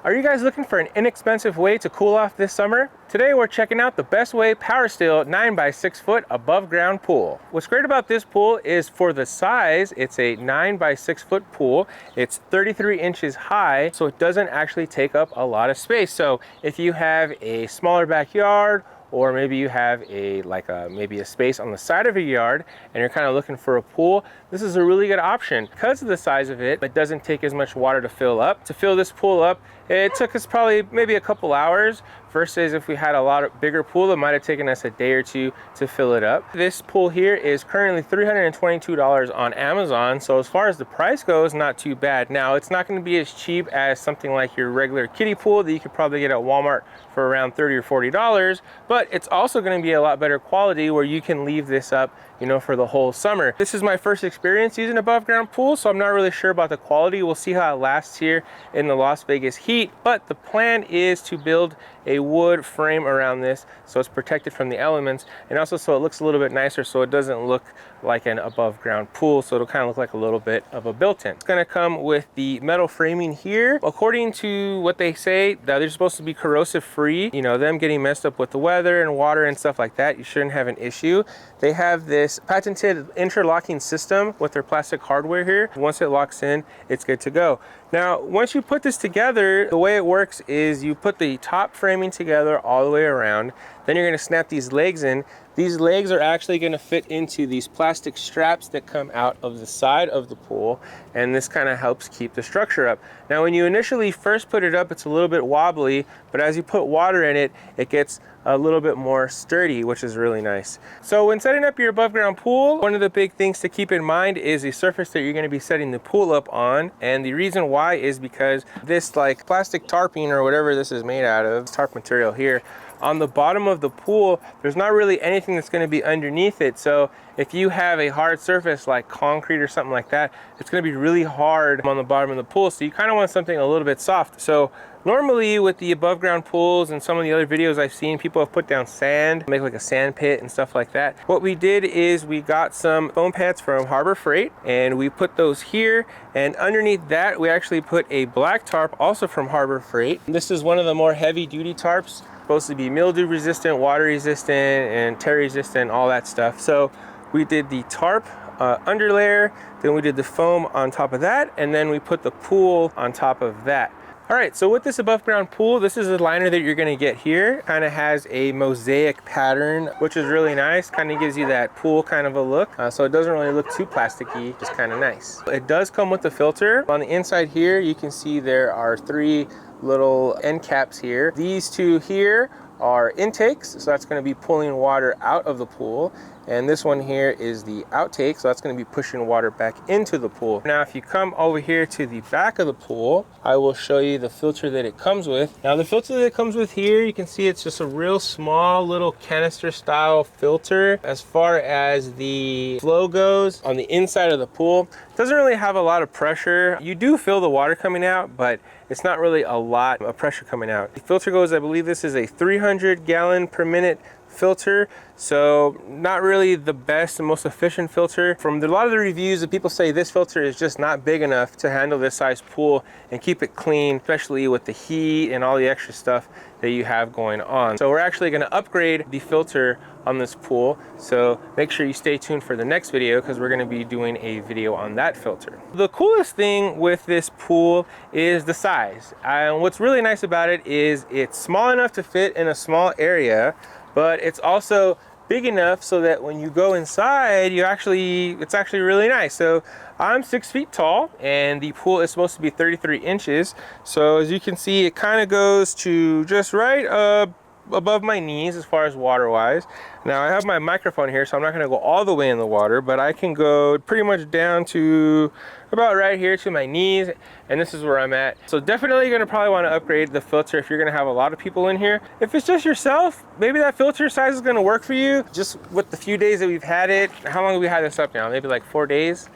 Are you guys looking for an inexpensive way to cool off this summer? Today we're checking out the Bestway Power Steel 9x6 foot above ground pool. What's great about this pool is for the size, it's a 9x6 foot pool. It's 33 inches high, so it doesn't actually take up a lot of space. So if you have a smaller backyard, or maybe you have maybe a space on the side of your yard and you're kind of looking for a pool, this is a really good option. Because of the size of it, it doesn't take as much water to fill up. To fill this pool up, it took us probably maybe a couple hours, versus if we had a bigger pool, it might have taken us a day or two to fill it up. This pool here is currently $322 on Amazon, so as far as the price goes, not too bad. Now, it's not going to be as cheap as something like your regular kiddie pool that you could probably get at Walmart for around $30 or $40, but it's also going to be a lot better quality where you can leave this up, you know, for the whole summer. This is my first experience using above ground pool, so I'm not really sure about the quality. We'll see how it lasts here in the Las Vegas heat, but the plan is to build a wood frame around this so it's protected from the elements, and also so it looks a little bit nicer, so it doesn't look like an above ground pool, so it'll kind of look like a little bit of a built-in. It's going to come with the metal framing here. According to what they say, that they're supposed to be corrosive free. You know, them getting messed up with the weather and water and stuff like that, you shouldn't have an issue. They have this patented interlocking system with their plastic hardware here. Once it locks in, it's good to go. Now, once you put this together, the way it works is you put the top framing together all the way around, then you're going to snap these legs in. These legs are actually going to fit into these plastic straps that come out of the side of the pool, and this kind of helps keep the structure up. Now, when you initially first put it up, it's a little bit wobbly, but as you put water in it, it gets a little bit more sturdy, which is really nice. So when setting up your above ground pool, one of the big things to keep in mind is the surface that you're going to be setting the pool up on. And the reason why is because this like plastic tarping or whatever this is made out of, tarp material here, on the bottom of the pool, there's not really anything that's going to be underneath it. So if you have a hard surface like concrete or something like that, it's going to be really hard on the bottom of the pool. So you kind of want something a little bit soft. So normally with the above ground pools and some of the other videos I've seen, people have put down sand, make like a sand pit and stuff like that. What we did is we got some foam pads from Harbor Freight and we put those here, and underneath that we actually put a black tarp also from Harbor Freight. This is one of the more heavy duty tarps, supposed to be mildew resistant, water resistant, and tear resistant, all that stuff. So we did the tarp underlayer, then we did the foam on top of that, and then we put the pool on top of that. All right, so with this above ground pool, this is the liner that you're gonna get here. Kind of has a mosaic pattern, which is really nice. Kind of gives you that pool kind of a look. So it doesn't really look too plasticky, just kind of nice. It does come with the filter. On the inside here, you can see there are 3 little end caps here. These 2 here are intakes, so that's going to be pulling water out of the pool, and this one here is the outtake, so that's going to be pushing water back into the pool. Now if you come over here to the back of the pool, I will show you the filter that it comes with. Now the filter that it comes with here, you can see it's just a real small little canister style filter. As far as the flow goes on the inside of the pool, it doesn't really have a lot of pressure. You do feel the water coming out, but it's not really a lot of pressure coming out. The filter goes, I believe this is a 300 gallon per minute filter, so not really the best and most efficient filter. From a lot of the reviews, that people say this filter is just not big enough to handle this size pool and keep it clean, especially with the heat and all the extra stuff that you have going on. So we're actually going to upgrade the filter on this pool, so make sure you stay tuned for the next video because we're going to be doing a video on that filter. The coolest thing with this pool is the size, and what's really nice about it is it's small enough to fit in a small area, but it's also big enough so that when you go inside, it's actually really nice. So I'm 6 feet tall and the pool is supposed to be 33 inches. So as you can see, it kind of goes to just right above my knees as far as water wise. Now I have my microphone here, so I'm not going to go all the way in the water, but I can go pretty much down to about right here to my knees, and this is where I'm at. So definitely going to probably want to upgrade the filter if you're going to have a lot of people in here. If it's just yourself, maybe that filter size is going to work for you. Just with the few days that we've had it, how long have we had this up now? Maybe like 4 days.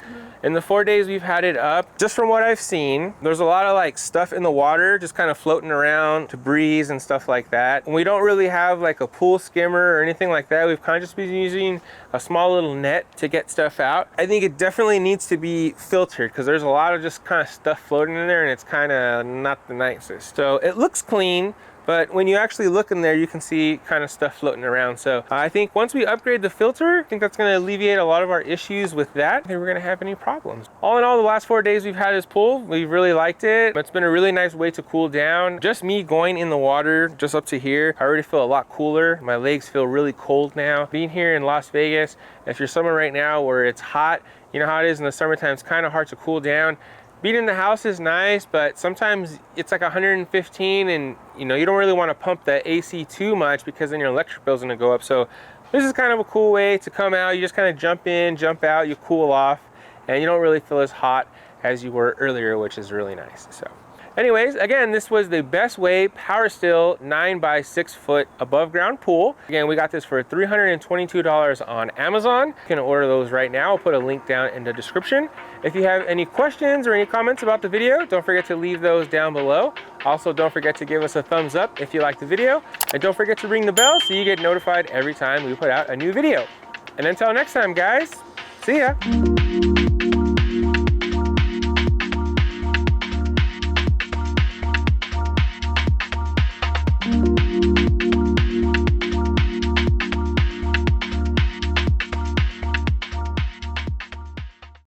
In the 4 days we've had it up, just from what I've seen, there's a lot of like stuff in the water just kind of floating around, debris and stuff like that. And we don't really have like a pool skimmer or anything like that. We've kind of just been using a small little net to get stuff out. I think it definitely needs to be filtered because there's a lot of just kind of stuff floating in there and it's kind of not the nicest. So it looks clean, but when you actually look in there, you can see kind of stuff floating around. So I think once we upgrade the filter, I think that's going to alleviate a lot of our issues with that. I don't think we're going to have any problems. All in all, the last 4 days we've had this pool, we've really liked it. It's been a really nice way to cool down. Just me going in the water just up to here, I already feel a lot cooler. My legs feel really cold now. Being here in Las Vegas, if you're somewhere right now where it's hot, you know how it is in the summertime, it's kind of hard to cool down. Being in the house is nice, but sometimes it's like 115 and you don't really want to pump the AC too much because then your electric bill is going to go up. So this is kind of a cool way to come out. You just kind of jump in, jump out, you cool off, and you don't really feel as hot as you were earlier, which is really nice. So anyways, again, this was the Bestway Power Still 9 by 6 foot above ground pool. Again, we got this for $322 on Amazon. You can order those right now. I'll put a link down in the description. If you have any questions or any comments about the video, don't forget to leave those down below. Also, don't forget to give us a thumbs up if you like the video. And don't forget to ring the bell so you get notified every time we put out a new video. And until next time, guys, see ya.